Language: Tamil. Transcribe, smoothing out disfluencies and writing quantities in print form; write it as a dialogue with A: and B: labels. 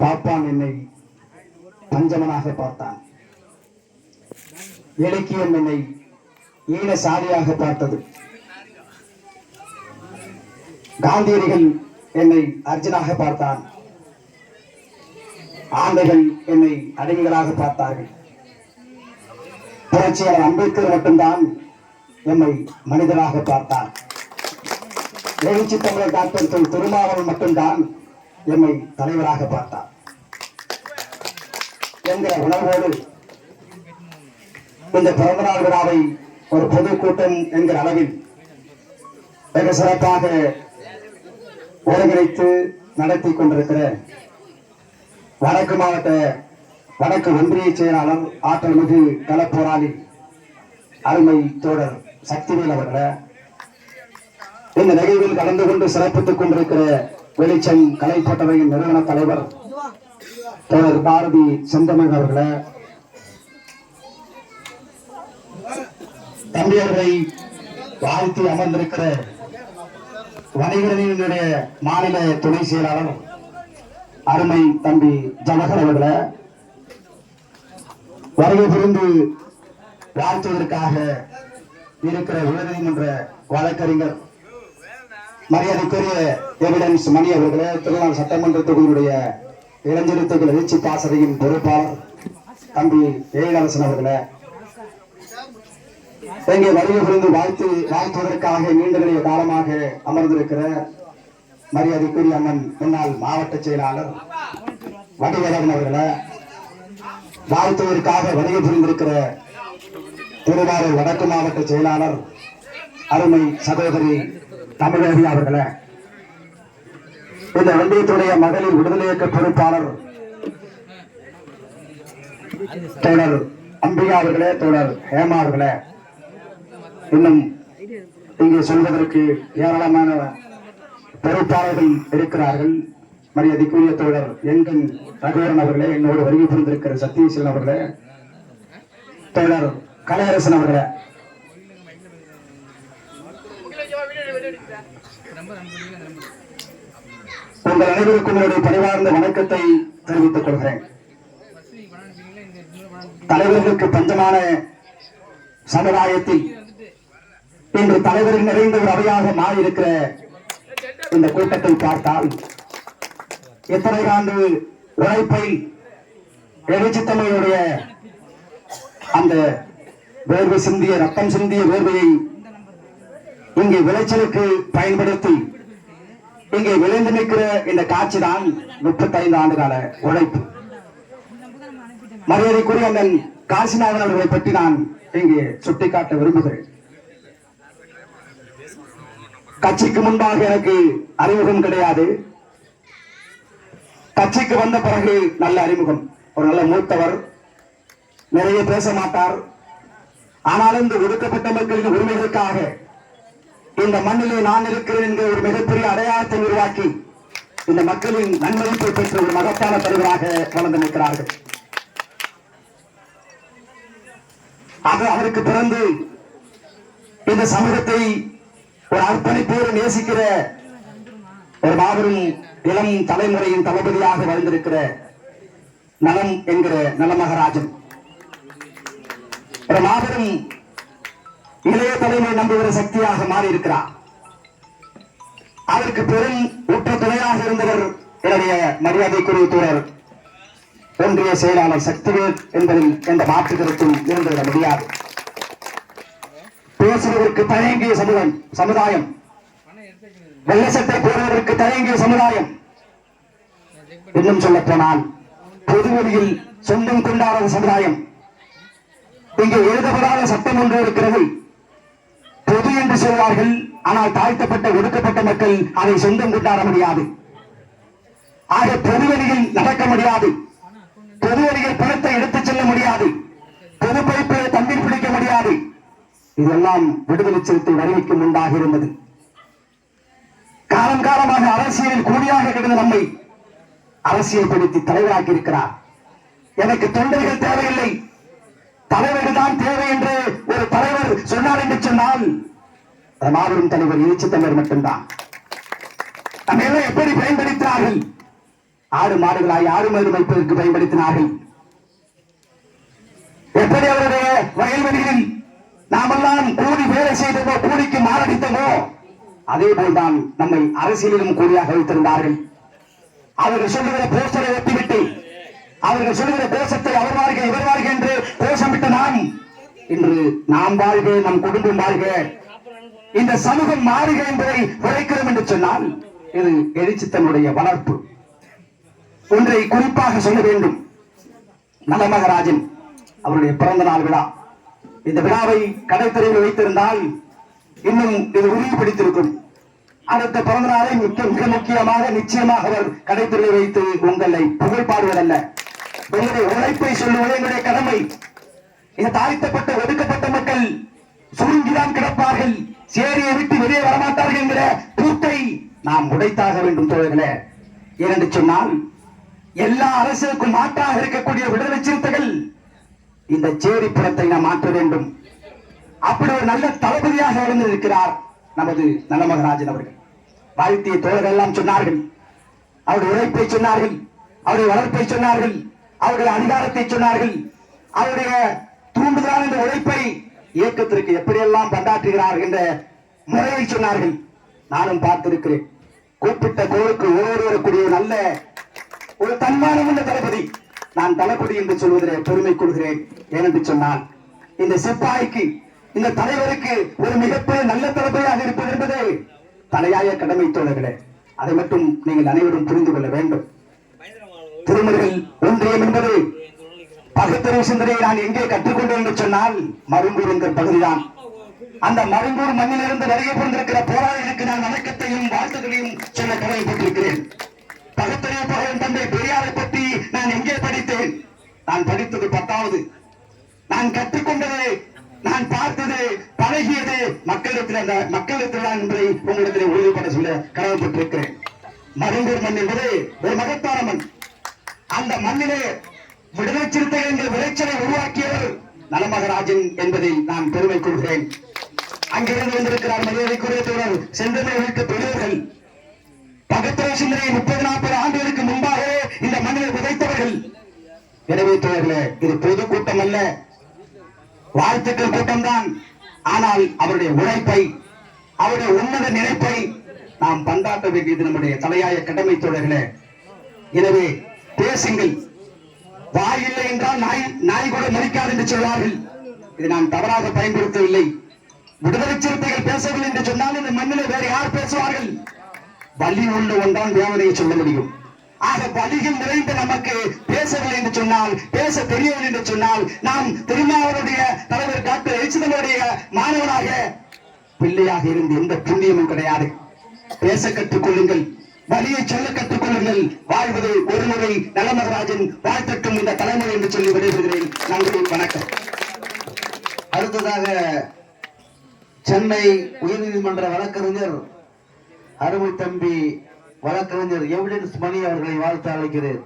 A: பாப்பான் என்னை பஞ்சமனாக பார்த்தான். இலக்கியம் என்னை ஈன சாதியாக பார்த்தது. காந்தியடிகள் என்னை அர்ஜுனாக பார்த்தான். ஆண்டைகள் என்னை அடிமைகளாக பார்த்தார்கள். புரட்சியாளர் அம்பேத்கர் மட்டும்தான் எம்மை மனிதராக பார்த்தார். எழுச்சி தமிழர் டாக்டர் திருமாவளவன் மட்டும்தான் எம்மை தலைவராக பார்த்தார் என்கிற உணர்வோடு இந்த பிறந்தநாள் விழாவை ஒரு பொதுக்கூட்டம் என்கிற அளவில் மிக சிறப்பாக ஒருங்கிணைத்து நடத்தி கொண்டிருக்கிற வடக்கு மாவட்ட வடக்கு ஒன்றிய செயலாளர் ஆற்றல் மிகு களப்போராளி அருமை தோழர் சக்திவேல் அவர்களே, இந்த நிகழ்வில் கலந்து கொண்டு சிறப்பித்துக் கொண்டிருக்கிற வெளிச்சம் கலைப்பட்டறையின் நிறுவன தலைவர் தோழர் பாரதி செந்தமிழ் அவர்களே, தம்பியர்களை வாழ்த்தி அமர்ந்திருக்கிற வணிகரணியினுடைய மாநில துணை செயலாளர் அருமை தம்பி ஜவஹர் அவர்களே, வருகை புரிந்து வாழ்த்துவதற்காக இருக்கிற உயர்நீதிமன்ற வழக்கறிஞர் மரியாதைக்குரிய எவிடன்ஸ் மணி அவர்களே, திருநாள் சட்டமன்ற தொகுதியினுடைய இளஞ்சிறுத்தைகள் எழுச்சி பாசறையின் பொறுப்பாளர் தம்பி ஏழரசன் அவர்களே, இங்கே வருகை புரிந்து வாழ்த்துவதற்காக நீண்ட நெடிய காலமாக அமர்ந்திருக்கிற மரியாதைக்குரிய அண்ணன் முன்னாள் மாவட்ட செயலாளர் வடிவேலன் அவர்களே, வாழ்த்துவதற்காக வருகை புரிந்திருக்கிற திருவாரூர் வடக்கு மாவட்ட செயலாளர் அருமை சகோதரி தமிழகி அவர்களே, இந்த ஒன்றியத்துடைய மகளிர் விடுதலை இயக்க பொறுப்பாளர் தோழர் அம்பிகா அவர்களே, தோழர் ஹேமா அவர்களே, இன்னும் இங்கே சொல்வதற்கு ஏராளமான பொறுப்பாளர்கள் இருக்கிறார்கள். மரியாதைக்குரிய தோழர் எங்கன் ரகுவரன் அவர்களே, என்னோடு வருகை புரிந்திருக்கிற சத்யசீலன் அவர்களே, தோழர் கலையரசன் அவர்களே, உங்கள் அனைவருக்கும் என்னுடைய பணிவார்ந்த வணக்கத்தை தெரிவித்துக் கொள்கிறேன். தலைவர்களுக்கு பஞ்சமான சமுதாயத்தில் இன்று தலைவரின் நிறைந்த ஒரு அவையாக மாறியிருக்கிற இந்த கூட்டத்தை பார்த்தால் எத்தனை ஆண்டு உழைப்பை எழுச்சி தமிழுடைய அந்த வேர்வை சிந்திய ரத்தம் சிந்திய வேர்வையை இங்கே விளைச்சலுக்கு பயன்படுத்தி இங்கே விளைந்து நிற்கிற இந்த காட்சி தான் 35 ஆண்டு கால உழைப்பு. மரியாதைக்குரிய அண்ணன் காசிநாதன் அவர்களை பற்றி நான் இங்கே சுட்டிக்காட்ட விரும்புகிறேன். கட்சிக்கு முன்பாக எனக்கு அறிமுகம் கிடையாது. கட்சிக்கு வந்த பிறகு நல்ல அறிமுகம். ஒரு நல்ல மூத்தவர், நிறைய பேச மாட்டார். ஆனாலும் இந்த ஒடுக்கப்பட்ட மக்களின் உரிமைகளுக்காக இந்த மண்ணிலே நான் இருக்கிறேன் என்கிற ஒரு மிகப்பெரிய அடையாளத்தை உருவாக்கி இந்த மக்களின் நன்மதிப்பை பெற்ற ஒரு மகத்தான தலைவராக வளர்ந்து நிற்கிறார்கள். அவருக்கு பிறந்து இந்த சமூகத்தை ஒரு அர்ப்பணிப்போடு நேசிக்கிற ஒரு மாபெரும் இளம் தலைமுறையின் தளபதியாக வாழ்ந்திருக்கிற நலம் என்கிற நலமகராஜன் ஒரு மாபெரும் இளைய தலைமை நம்புகிற சக்தியாக மாறியிருக்கிறார். அதற்கு பெரும் உற்ற துணையாக இருந்தவர் என்னுடைய மரியாதைக்குரிய தோழர் ஒன்றிய செயலாளர் சக்திவேல் என்பதில் எந்த மாற்று கருத்தும் இருந்துவிட முடியாது. பேசுவதற்கு தயங்கிய சமுதாயம், வெள்ள சட்டை போடுவதற்கு தயங்கிய சமுதாயம், இன்னும் சொல்ல போனால் பொதுவெளியில் சொந்தம் கொண்டாடாத சமுதாயம். இங்கே எழுதப்படாத சட்டம் ஒன்று இருக்கிறது. பொது என்று சொல்வார்கள், ஆனால் தாழ்த்தப்பட்ட ஒடுக்கப்பட்ட மக்கள் அதை சொந்தம் கொண்டாட முடியாது. ஆக பொதுவெளியில் நடக்க முடியாது, பொதுவெளியில் பணத்தை எடுத்துச் செல்ல முடியாது, பொது பைப்பில் தண்ணீர் பிடிக்க முடியாது. இதெல்லாம் விடுதலை சிறுத்தை வருகைக்கு முன்பாக இருந்தது. காலம் காலமாக அரசியலில் கூடியாக கிடந்த நம்மை அரசியல் படுத்தி தலைவராக்கி இருக்கிறார். எனக்கு தொண்டர்கள் தேவையில்லை, தலைவர்கள் தான் தேவை என்று ஒரு தலைவர் சொன்னார் என்று சொன்னால் மாபெரும் தலைவர் எழுச்சி தமிழர் மட்டும்தான். நம்ம எல்லாம் எப்படி பயன்படுத்தினார்கள்? ஆடு மாடுகளாய் ஆடு மாடு வைப்பதற்கு பயன்படுத்தினார்கள். எப்படி அவருடைய வயல்வெளியில் நாமெல்லாம் கூலி வேலை செய்தோமோ, கூலிக்கு மாரடித்தோமோ, அதே போல்தான் நம்மை அரசியலிலும் கூலியாக வைத்திருந்தார்கள். அவர்கள் சொல்லுகிற போஸ்டரை ஒட்டிவிட்டு, அவர்கள் சொல்லுகிற கோஷத்தை அவர் வாழ்க இவர் வாழ்க என்று கோஷமிட்ட நாம் இன்று நாம் வாழ்க, நம் குடும்பம் வாழ்க, இந்த சமூகம் மாறுக என்பதை உரைக்கிறோம் என்று சொன்னால் இது எழுச்சித்தனுடைய வளர்ப்பு. ஒன்றை குறிப்பாக சொல்ல வேண்டும். நலமகராஜன் அவருடைய பிறந்த நாள் விழா. இந்த விழாவை கடைத்தறையில் வைத்திருந்தால் இன்னும் இது உறுதி பிடித்திருக்கும். அடுத்த பிறந்த நாளை மிக முக்கியமாக நிச்சயமாக அவர் கடைத்தறையில் வைத்து உங்களை புகழ் பாடுவதல்ல, உங்களுடைய உழைப்பை சொல்லுவது எங்களுடைய கடமை. இந்த தாழ்த்தப்பட்ட ஒடுக்கப்பட்ட மக்கள் சுருங்கிதான் கிடப்பார்கள், சேரியை விட்டு வெளியே வரமாட்டார்கள் என்கிற பூட்டை நாம் உடைத்தாக வேண்டும் தோழர்களே. ஏனென்று சொன்னால் எல்லா அரசுக்கும் மாற்றாக இருக்கக்கூடிய விடுதலை சிறுத்தைகள் இந்த சேரிப்புறத்தை நாம் மாற்ற வேண்டும். அப்படி ஒரு நல்ல தளபதியாக இருந்திருக்கிறார் நமது நலமகராஜன் அவர்கள். வாழ்த்திய தோழர்கள் எல்லாம் சொன்னார்கள், அவருடைய உழைப்பை சொன்னார்கள், அவருடைய வளர்ப்பை சொன்னார்கள், அவருடைய அதிகாரத்தை சொன்னார்கள், அவருடைய தூண்டுதலான இந்த உழைப்பை இயக்கத்திற்கு எப்படியெல்லாம் பண்டாற்றுகிறார் என்ற முறையை சொன்னார்கள். நானும் பார்த்திருக்கிறேன். கூப்பிட்ட கோளுக்கு ஓடி வரக்கூடிய நல்ல ஒரு தன்மானம் உள்ள தளபதி. நான் தளபதி என்று சொல்வதிலே பெருமை கொள்கிறேன். ஏனென்று சொன்னால் இந்த சிப்பாய்க்கு, இந்த தலைவருக்கு ஒரு மிகப்பெரிய நல்ல தளபதியாக இருப்பது என்பதே தலையாய கடமை தோழர்களே. அதை மட்டும் நீங்கள் அனைவரும் புரிந்து கொள்ள வேண்டும். திருமருகல் ஒன்றியம் என்பது பகுத்தறிவு சிந்தனையை நான் எங்கே கற்றுக்கொண்டேன் என்று சொன்னால் மருங்கூர் என்ற பகுதிதான். அந்த மருங்கூர் மண்ணிலிருந்து வருகை புரிந்திருக்கிற போராளிகளுக்கு நான் வணக்கத்தையும் வாழ்த்துக்களையும் சொல்ல கடமைப்பட்டிருக்கிறேன். பகுத்தறிவு பகவன் தந்தை பெரியாரை பற்றி நான் எங்கே படித்தேன்? நான் படித்தது 10வது. நான் கற்றுக்கொண்டது, நான் பார்த்தது, பழகியது மக்களிடத்தில், அந்த மக்களிடத்தில் தான் என்பதை உங்களிடத்தில் உறுதிப்பட சொல்ல கடமைப்பட்டிருக்கிறேன். மருங்கூர் மண் என்பது ஒரு மகத்தான மண். அந்த மண்ணிலே விடுதலை சிறுத்தைகள் என்ற விளைச்சலை உருவாக்கியவர் நலமகராஜன் என்பதை நான் பெருமை கொள்கிறேன். அங்கிருந்து வந்திருக்கிறார் மரியாதைக்குரிய தோழர் செந்தமிழ் உள்ளிட்ட பெரியவர்கள். பகுத்தறிவு சிந்தனையை 30-40 ஆண்டுகளுக்கு முன்பாக இந்த மண்ணில் விதைத்தவர்கள். எனவே தோழர்களே, இது பொது கூட்டம் அல்ல, வாழ்த்துக்கள் கூட்டம் தான். ஆனால் அவருடைய உழைப்பை, அவருடைய உன்னத நினைப்பை நாம் பந்தாட்ட வேண்டியது நம்முடைய தலையாய கடமை தோழர்களே. எனவே பேசுங்கள். வாய் இல்லை என்றால் நாய் கூட மறிக்காது என்று சொல்வார்கள். இதை நான் தவறாக பயன்படுத்தவில்லை. விடுதலை சிறுத்தைகள் பேசவில்லை என்று சொன்னால் இந்த மண்ணிலே வேறு யார் பேசுவார்கள்? வலி உள்ள ஒன்றால் வேதனையை சொல்ல முடியும். ஆக வலிகள் நிறைந்த நமக்கு பேசவில்லை என்று சொன்னால், பேச தெரியவில்லை என்று சொன்னால், நாம் திருமாவளுடைய தலைவர் டாக்டர் எழுச்சிதனுடைய மாணவனாக பிள்ளையாக இருந்து எந்த புண்ணியமும் கிடையாது. பேச கற்றுக் கொள்ளுங்கள், வலியை சொல்ல கற்றுக் கொள்ளுங்கள். வாழ்வது ஒரு முறை. நலமகராஜன் வாழ்த்தட்டும் இந்த தலைமுறை என்று சொல்லி விடைபெறுகிறேன். நன்றி, வணக்கம்.
B: அடுத்ததாக சென்னை உயர்நீதிமன்ற வழக்கறிஞர் அருமை தம்பி வழக்கறிஞர் எவிடன்ஸ் மணி அவர்களை வாழ்த்து அழைக்கிறேன்.